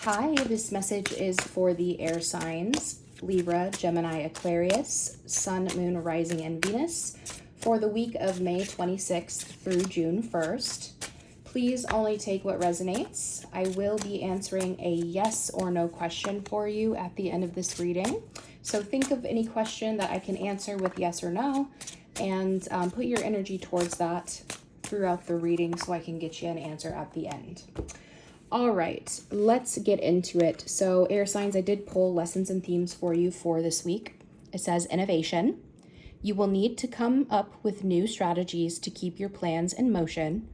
Hi, this message is for the air signs, Libra, Gemini, Aquarius, Sun, Moon, Rising, and Venus for the week of May 26th through June 1st. Please only take what resonates. I will be answering a yes or no question for you at the end of this reading. So think of any question that I can answer with yes or no, and put your energy towards that throughout the reading so I can get you an answer at the end. All right, let's get into it. So air signs, I did pull lessons and themes for you for this week. It says innovation. You will need to come up with new strategies to keep your plans in motion.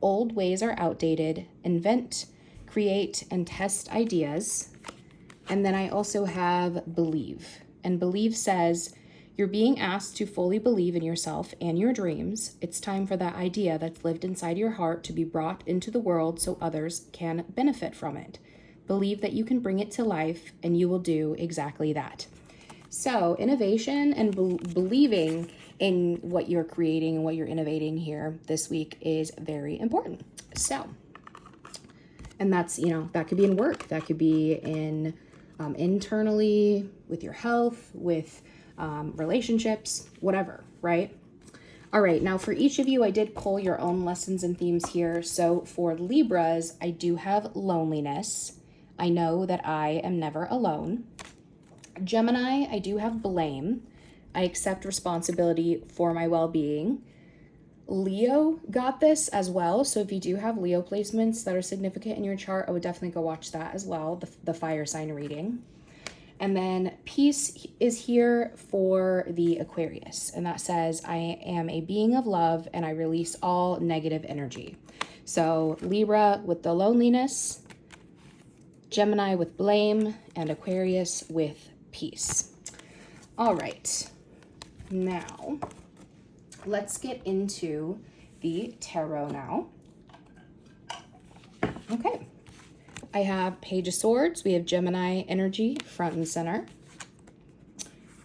Old ways are outdated. Invent, create, and test ideas. And then I also have believe. And believe says, you're being asked to fully believe in yourself and your dreams. It's time for that idea that's lived inside your heart to be brought into the world so others can benefit from it. Believe that you can bring it to life, and you will do exactly that. So innovation and believing in what you're creating and what you're innovating here this week is very important. So, and that's, that could be in work. That could be in internally, with your health, with relationships, whatever, right? All right, now for each of you, I did pull your own lessons and themes here. So for Libras, I do have loneliness. I know that I am never alone. Gemini, I do have blame. I accept responsibility for my well-being. Leo got this as well. So if you do have Leo placements that are significant in your chart, I would definitely go watch that as well, the fire sign reading. And then peace is here for the Aquarius. And that says, I am a being of love and I release all negative energy. So Libra with the loneliness, Gemini with blame, and Aquarius with peace. All right. Now, let's get into the tarot now. Okay. I have Page of Swords. We have Gemini energy front and center.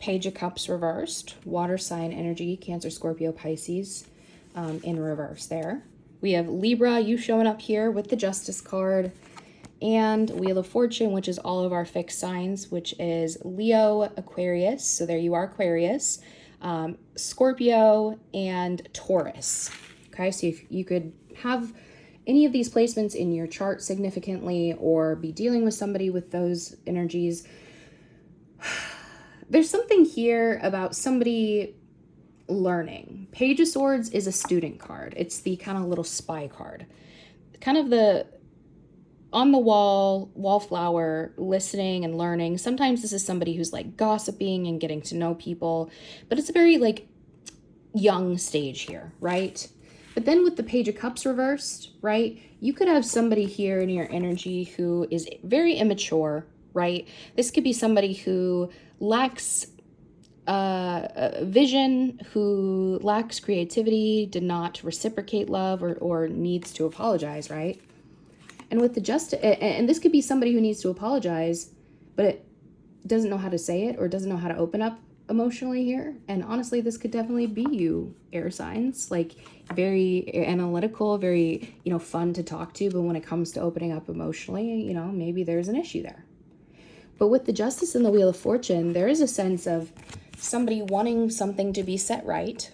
Page of Cups reversed. Water sign energy, Cancer, Scorpio, Pisces in reverse there. We have Libra, you showing up here with the Justice card. And Wheel of Fortune, which is all of our fixed signs, which is Leo, Aquarius. So there you are, Aquarius. Scorpio, and Taurus. Okay, so if you could have any of these placements in your chart significantly or be dealing with somebody with those energies, there's something here about somebody learning. Page of Swords is a student card. It's the kind of little spy card. Kind of the on the wallflower, listening and learning. Sometimes this is somebody who's like gossiping and getting to know people, but it's a very like young stage here, right? But then with the Page of Cups reversed, right, you could have somebody here in your energy who is very immature, right? This could be somebody who lacks vision, who lacks creativity, did not reciprocate love, or needs to apologize, right? And with the and this could be somebody who needs to apologize, but it doesn't know how to say it or doesn't know how to open up emotionally here. And honestly, this could definitely be you, air signs, like very analytical, very, fun to talk to. But when it comes to opening up emotionally, maybe there's an issue there. But with the Justice and the Wheel of Fortune, there is a sense of somebody wanting something to be set right,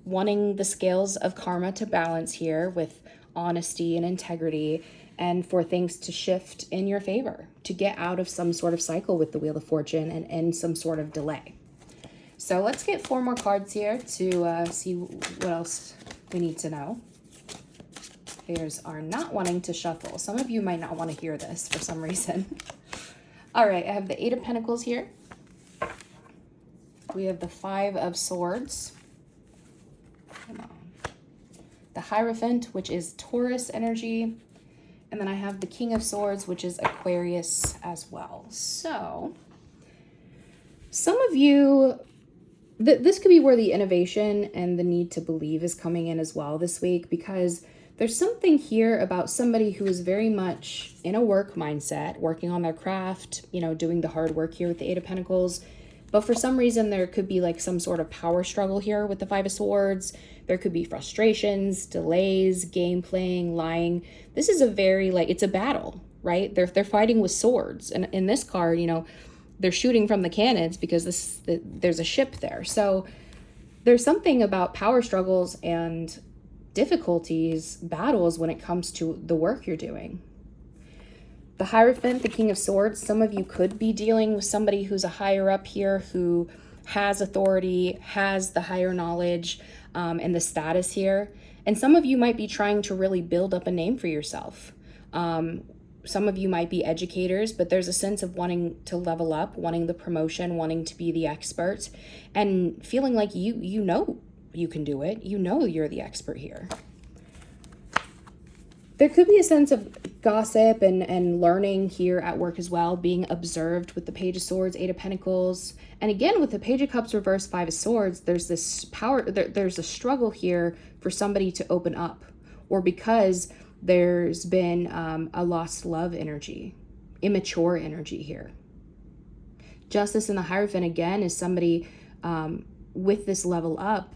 wanting the scales of karma to balance here with honesty and integrity, and for things to shift in your favor, to get out of some sort of cycle with the Wheel of Fortune and end some sort of delay. So let's get 4 more cards here to see what else we need to know. Players are not wanting to shuffle. Some of you might not want to hear this for some reason. All right, I have the 8 of Pentacles here. We have the 5 of Swords. Come on. The Hierophant, which is Taurus energy. And then I have the King of Swords, which is Aquarius as well. So some of you, this could be where the innovation and the need to believe is coming in as well this week, because there's something here about somebody who is very much in a work mindset, working on their craft, doing the hard work here with the 8 of Pentacles. But for some reason, there could be like some sort of power struggle here with the 5 of Swords. There could be frustrations, delays, game playing, lying. This is a very, it's a battle, right? They're fighting with swords. And in this card, you know, they're shooting from the cannons because there's a ship there. So there's something about power struggles and difficulties, battles when it comes to the work you're doing. The Hierophant, the King of Swords, some of you could be dealing with somebody who's a higher up here who has authority, has the higher knowledge, and the status here. And some of you might be trying to really build up a name for yourself. Some of you might be educators, but there's a sense of wanting to level up, wanting the promotion, wanting to be the expert, and feeling like you know you can do it. You know you're the expert here. There could be a sense of gossip and learning here at work as well, being observed with the Page of Swords, Eight of Pentacles. And again, with the Page of Cups reversed, Five of Swords, there's this power, there's a struggle here for somebody to open up, or because there's been a lost love energy, immature energy here. Justice in the Hierophant, again, is somebody with this level up.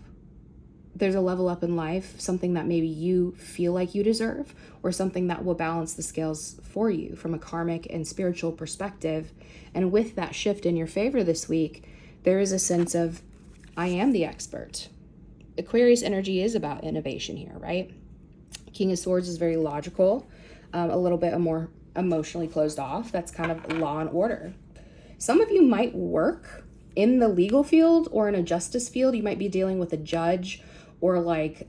There's a level up in life, something that maybe you feel like you deserve, or something that will balance the scales for you from a karmic and spiritual perspective. And with that shift in your favor this week, there is a sense of, I am the expert. Aquarius energy is about innovation here, right? King of Swords is very logical, a little bit more emotionally closed off. That's kind of law and order. Some of you might work in the legal field or in a justice field. You might be dealing with a judge or like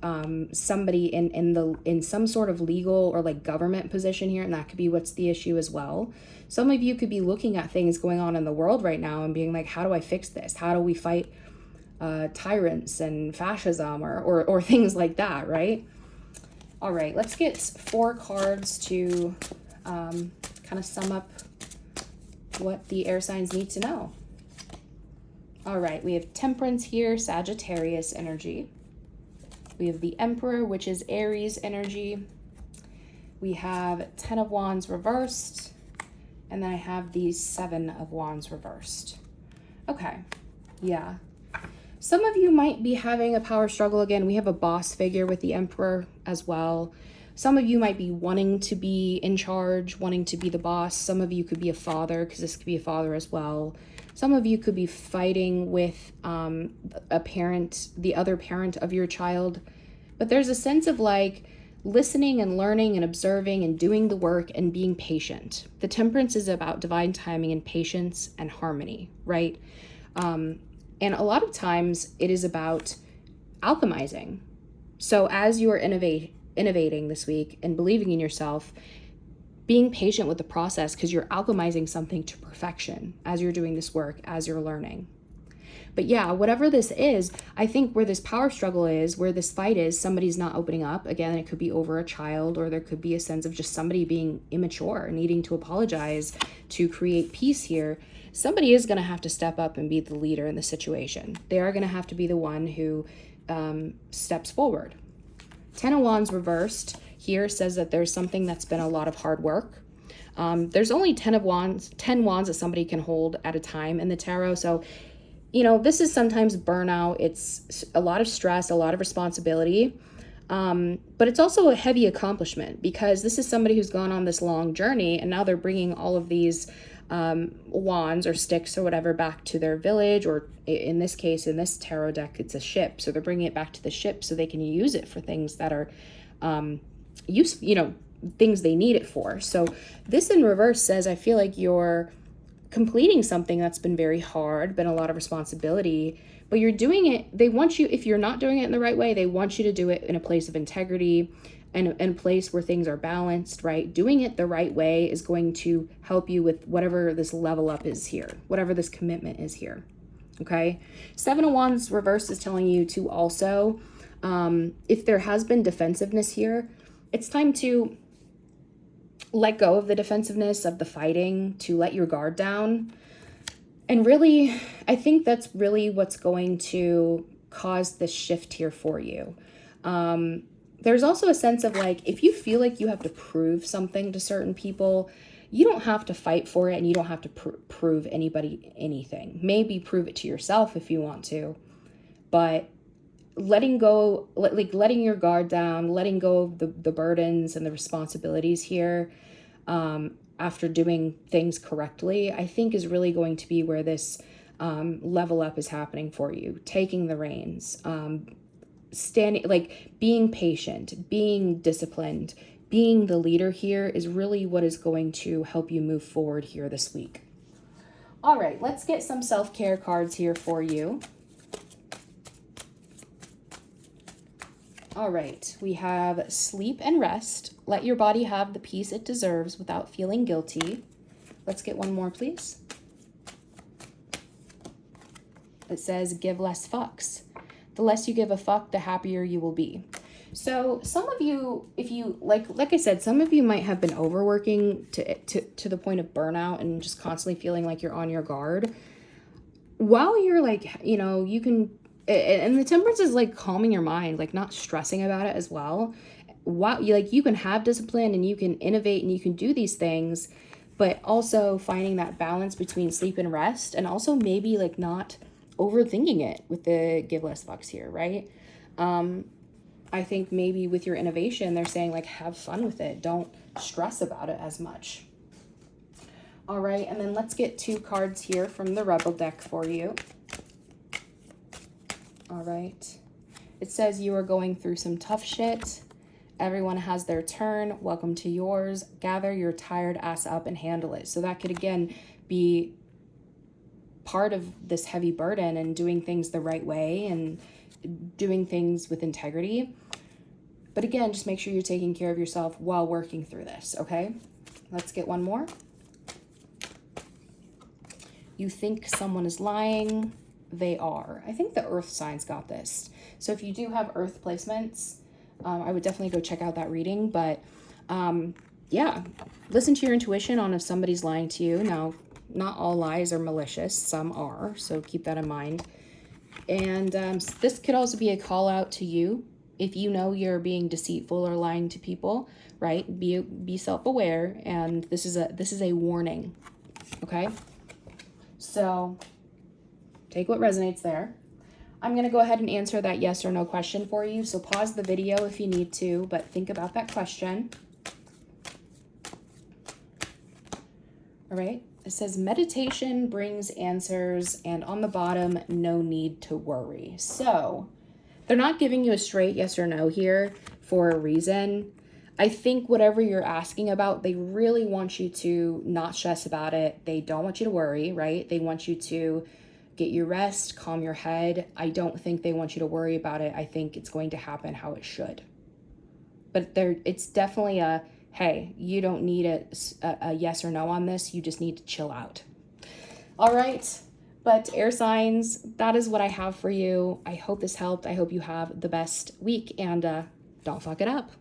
somebody in some sort of legal or like government position here, and that could be what's the issue as well. Some of you could be looking at things going on in the world right now and being like, how do I fix this? How do we fight tyrants and fascism or things like that, right? All right, let's get 4 cards to kind of sum up what the air signs need to know. All right, we have Temperance here, Sagittarius energy. We have the Emperor, which is Aries energy. We have 10 of Wands reversed. And then I have the 7 of Wands reversed. Okay, yeah. Some of you might be having a power struggle. Again, we have a boss figure with the Emperor as well. Some of you might be wanting to be in charge, wanting to be the boss. Some of you could be a father, because this could be a father as well. Some of you could be fighting with a parent, the other parent of your child. But there's a sense of like listening and learning and observing and doing the work and being patient. The Temperance is about divine timing and patience and harmony, right? And a lot of times it is about alchemizing. So as you're innovating this week and believing in yourself, being patient with the process, because you're alchemizing something to perfection as you're doing this work, as you're learning. But yeah, whatever this is, I think where this power struggle is, where this fight is, somebody's not opening up. Again, it could be over a child, or there could be a sense of just somebody being immature, needing to apologize to create peace here. Somebody is going to have to step up and be the leader in the situation. They are going to have to be the one who steps forward. 10 of Wands reversed here says that there's something that's been a lot of hard work. There's only 10 wands that somebody can hold at a time in the tarot. So, you know, this is sometimes burnout. It's a lot of stress, a lot of responsibility. But it's also a heavy accomplishment, because this is somebody who's gone on this long journey, and now they're bringing all of these wands or sticks or whatever back to their village, or in this case, in this tarot deck, it's a ship. So they're bringing it back to the ship so they can use it for things that are things they need it for. So this in reverse says, I feel like you're completing something that's been very hard, been a lot of responsibility, but you're doing it. They want you, if you're not doing it in the right way, they want you to do it in a place of integrity and a place where things are balanced, right? Doing it the right way is going to help you with whatever this level up is here, whatever this commitment is here. Okay. 7 of Wands reverse is telling you to also, if there has been defensiveness here, it's time to let go of the defensiveness of the fighting, to let your guard down. And really, I think that's really what's going to cause this shift here for you. There's also a sense of like, if you feel like you have to prove something to certain people, you don't have to fight for it, and you don't have to prove anybody anything. Maybe prove it to yourself if you want to, but letting go, like letting your guard down, letting go of the burdens and the responsibilities here, after doing things correctly, I think is really going to be where this level up is happening for you. Taking the reins, standing, like being patient, being disciplined, being the leader here is really what is going to help you move forward here this week. All right, let's get some self-care cards here for you. All right, we have sleep and rest. Let your body have the peace it deserves without feeling guilty. Let's get one more, please. It says, give less fucks. The less you give a fuck, the happier you will be. So some of you, if you, like I said, some of you might have been overworking to the point of burnout and just constantly feeling like you're on your guard. While you're like, you know, you can, and the temperance is like calming your mind, like not stressing about it as well. While you can have discipline and you can innovate and you can do these things, but also finding that balance between sleep and rest, and also maybe like not overthinking it with the give less fucks here, right? I think maybe with your innovation, they're saying like, have fun with it. Don't stress about it as much. All right, and then let's get 2 cards here from the Rebel deck for you. All right. It says you are going through some tough shit. Everyone has their turn. Welcome to yours. Gather your tired ass up and handle it. So that could, again, be part of this heavy burden and doing things the right way and doing things with integrity. But again, just make sure you're taking care of yourself while working through this, okay? Let's get one more. You think someone is lying. They are. I think the earth signs got this. So if you do have earth placements, I would definitely go check out that reading. But yeah, listen to your intuition on if somebody's lying to you. Now, not all lies are malicious. Some are. So keep that in mind. And this could also be a call out to you. If you know you're being deceitful or lying to people, right? Be self-aware. And this is a warning. Okay? So take what resonates there. I'm going to go ahead and answer that yes or no question for you. So pause the video if you need to, but think about that question. All right. It says meditation brings answers, and on the bottom, no need to worry. So they're not giving you a straight yes or no here for a reason. I think whatever you're asking about, they really want you to not stress about it. They don't want you to worry, right? They want you to get your rest, calm your head. I don't think they want you to worry about it. I think it's going to happen how it should. But it's definitely a, hey, you don't need a yes or no on this. You just need to chill out. All right. But air signs, that is what I have for you. I hope this helped. I hope you have the best week, and don't fuck it up.